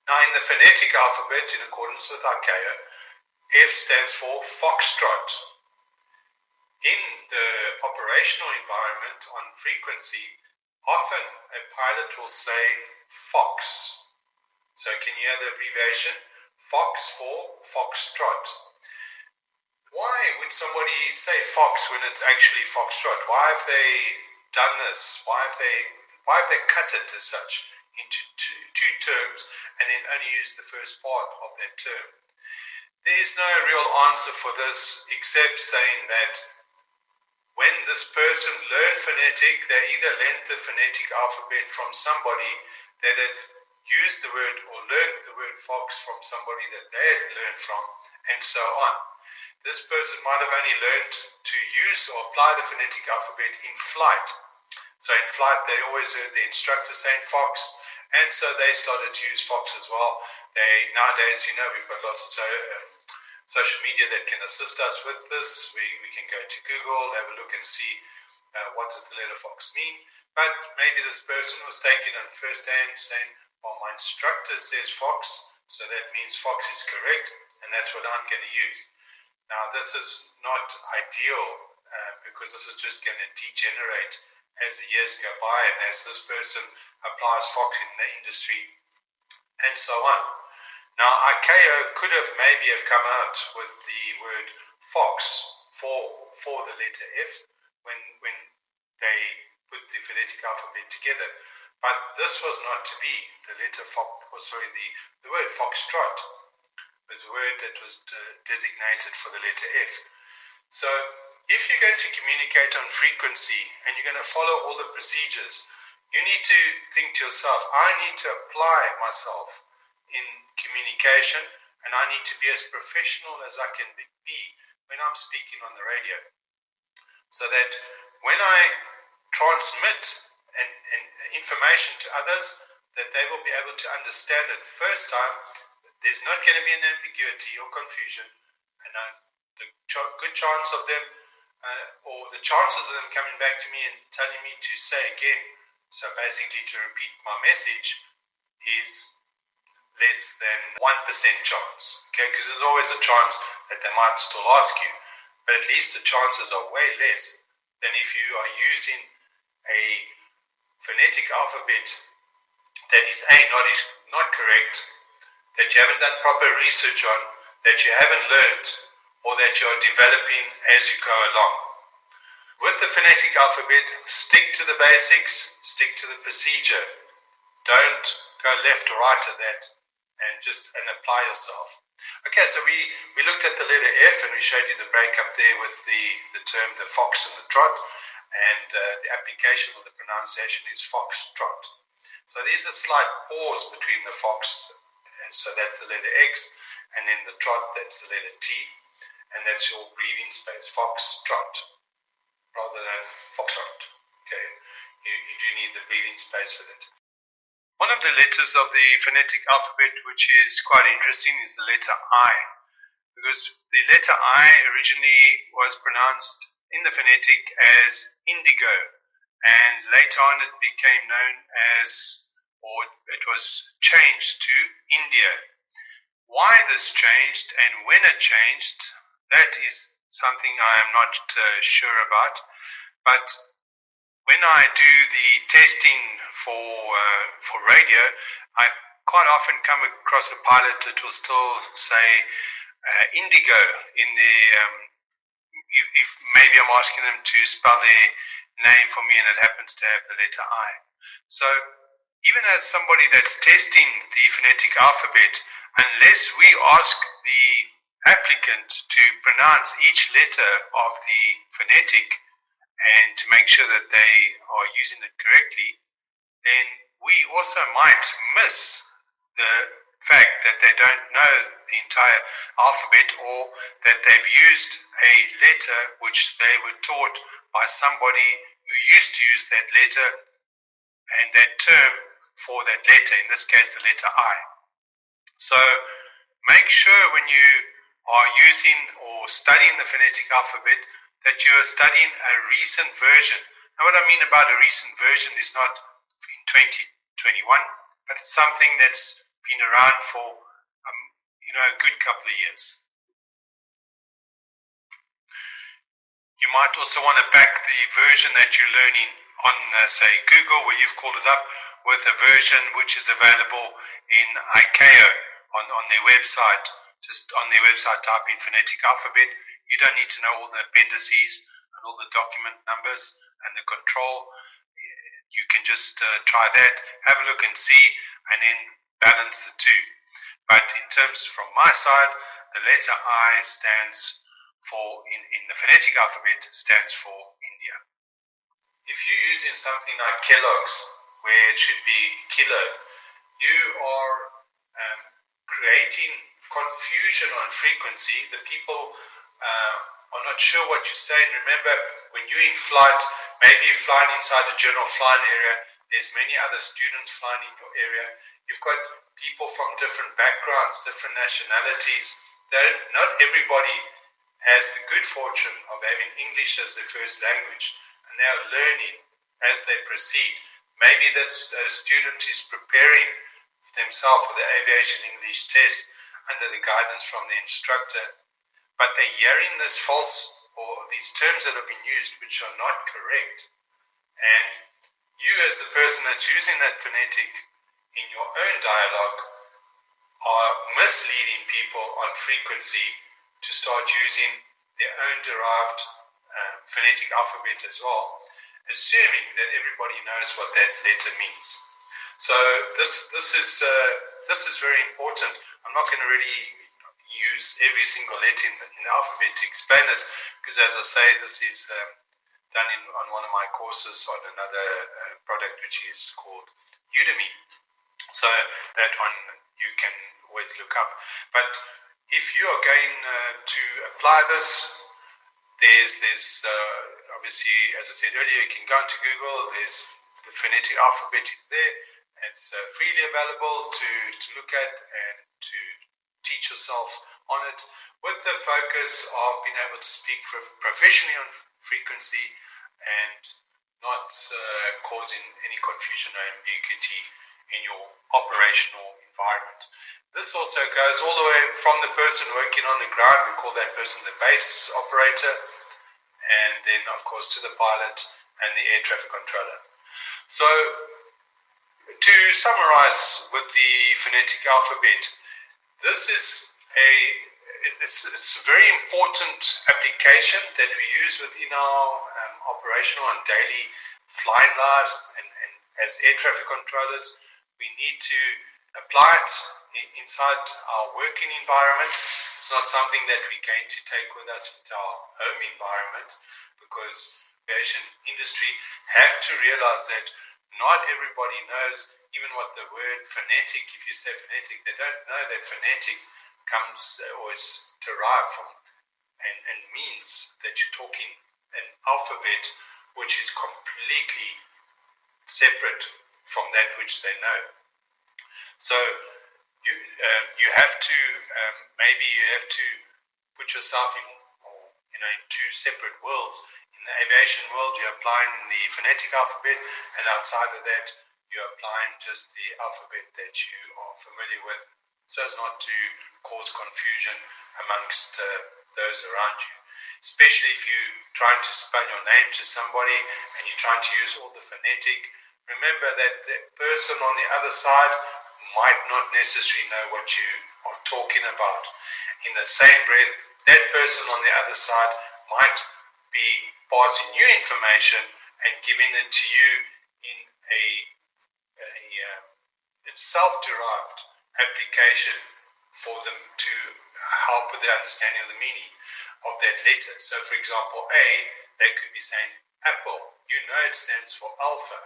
Now, in the phonetic alphabet, in accordance with Archaea, F stands for foxtrot. In the operational environment on frequency, often a pilot will say fox. So can you hear the abbreviation? Fox for foxtrot. Why would somebody say fox when it's actually foxtrot? Why have they done this? Why have they cut it as such into two terms and then only used the first part of that term? There is no real answer for this except saying that when this person learned phonetic, they either learned the phonetic alphabet from somebody that had used the word or learned the word fox from somebody that they had learned from, and so on. This person might have only learned to use or apply the phonetic alphabet in flight. So in flight, they always heard the instructor saying fox, and so they started to use fox as well. Nowadays, we've got lots of social media that can assist us with this. We can go to Google, have a look and see what does the letter fox mean. But maybe this person was taken on first hand saying, well, my instructor says fox, so that means fox is correct, and that's what I'm going to use. Now, this is not ideal because this is just going to degenerate as the years go by and as this person applies fox in the industry and so on. Now, Archaea could have maybe come out with the word fox for the letter F when they put the phonetic alphabet together, but this was not to be. The letter the word foxtrot was a word that was designated for the letter F. So if you're going to communicate on frequency and you're going to follow all the procedures, you need to think to yourself, I need to apply myself in communication, and I need to be as professional as I can be when I'm speaking on the radio, so that when I transmit an information to others, that they will be able to understand it first time. There's not going to be an ambiguity or confusion, and the good chance of them, or the chances of them coming back to me and telling me to say again, so basically to repeat my message, is less than 1% chance, okay? Because there's always a chance that they might still ask you, but at least the chances are way less than if you are using a phonetic alphabet that is not correct, that you haven't done proper research on, that you haven't learned, or that you are developing as you go along. With the phonetic alphabet, stick to the basics, stick to the procedure. Don't go left or right of that, and apply yourself. Okay, so we looked at the letter F and we showed you the breakup there with the term the fox and the trot, and the application or the pronunciation is foxtrot. So there's a slight pause between the fox, so that's the letter X, and then the trot, that's the letter T, and that's your breathing space, foxtrot, rather than foxtrot. Okay, you do need the breathing space with it. One of the letters of the phonetic alphabet which is quite interesting is the letter I, because the letter I originally was pronounced in the phonetic as indigo, and later on it became known as, or it was changed to India. Why this changed and when it changed, that is something I am not sure about, but when I do the testing for radio, I quite often come across a pilot that will still say indigo in the, if maybe I'm asking them to spell their name for me and it happens to have the letter I. So even as somebody that's testing the phonetic alphabet, unless we ask the applicant to pronounce each letter of the phonetic and to make sure that they are using it correctly, then we also might miss the fact that they don't know the entire alphabet, or that they've used a letter which they were taught by somebody who used to use that letter and that term for that letter, in this case the letter I. So make sure when you are using or studying the phonetic alphabet that you are studying a recent version. Now what I mean about a recent version is not in 2021, but it's something that's been around for a good couple of years. You might also want to back the version that you're learning on, say, Google, where you've called it up, with a version which is available in ICAO on their website. Just on their website, type in Phonetic Alphabet. You don't need to know all the appendices and all the document numbers and the control. You can just try that, have a look and see, and then balance the two. But in terms from my side, the letter I stands for, in the phonetic alphabet, stands for India. If you're using something like Kellogg's, where it should be kilo, you are creating confusion on frequency. The people are not sure what you're saying. Remember, when you're in flight, maybe you're flying inside the general flying area, there's many other students flying in your area. You've got people from different backgrounds, different nationalities. Not everybody has the good fortune of having English as their first language, and they are learning as they proceed. Maybe this student is preparing themselves for the aviation English test under the guidance from the instructor, but they're hearing this false, or these terms that have been used which are not correct, and you as the person that's using that phonetic in your own dialogue are misleading people on frequency to start using their own derived phonetic alphabet as well, assuming that everybody knows what that letter means. So this is very important. I'm not going to really use every single letter in the alphabet to explain this, because as I say, this is done on one of my courses on another product which is called Udemy. So that one you can always look up. But if you are going to apply this, there's obviously, as I said earlier, you can go into Google. There's the phonetic alphabet is there. It's freely available to look at and to teach yourself on it, with the focus of being able to speak professionally on frequency and not causing any confusion or ambiguity in your operational environment. This also goes all the way from the person working on the ground, we call that person the base operator, and then of course to the pilot and the air traffic controller. So to summarize with the phonetic alphabet, this is it's a very important application that we use within our operational and daily flying lives, and as air traffic controllers, we need to apply it inside our working environment. It's not something that we're going to take with us into our home environment, because the aviation industry have to realize that not everybody knows even what the word phonetic, if you say phonetic, they don't know that phonetic comes or is derived from and means that you're talking an alphabet which is completely separate from that which they know. So you have to maybe you have to put yourself in two separate worlds. In the aviation world, you're applying the phonetic alphabet, and outside of that, you're applying just the alphabet that you are familiar with, so as not to cause confusion amongst those around you. Especially if you're trying to spell your name to somebody and you're trying to use all the phonetic, remember that the person on the other side might not necessarily know what you are talking about. In the same breath, that person on the other side might be passing you information and giving it to you in a self-derived application for them to help with the understanding of the meaning of that letter. So for example, A, they could be saying apple. You know it stands for alpha.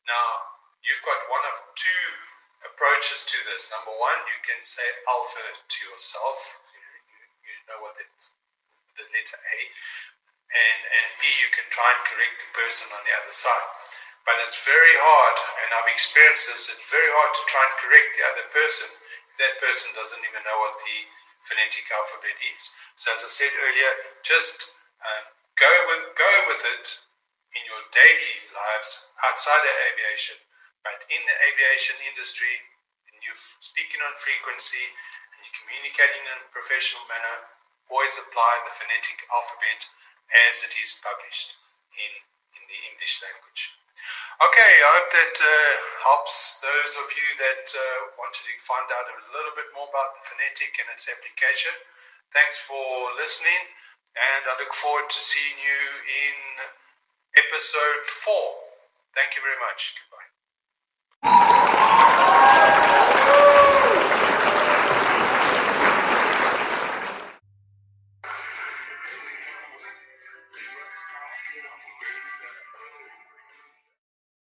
Now, you've got one of two approaches to this. Number one, you can say alpha to yourself. You know what the letter A. And B, you can try and correct the person on the other side. But it's very hard, and I've experienced this, it's very hard to try and correct the other person if that person doesn't even know what the phonetic alphabet is. So as I said earlier, just go with it in your daily lives outside of aviation, but in the aviation industry, and you've speaking on frequency and you're communicating in a professional manner, always apply the phonetic alphabet as it is published in the English language. Okay, I hope that helps those of you that wanted to find out a little bit more about the phonetic and its application. Thanks for listening, and I look forward to seeing you in episode 4. Thank you very much. Goodbye.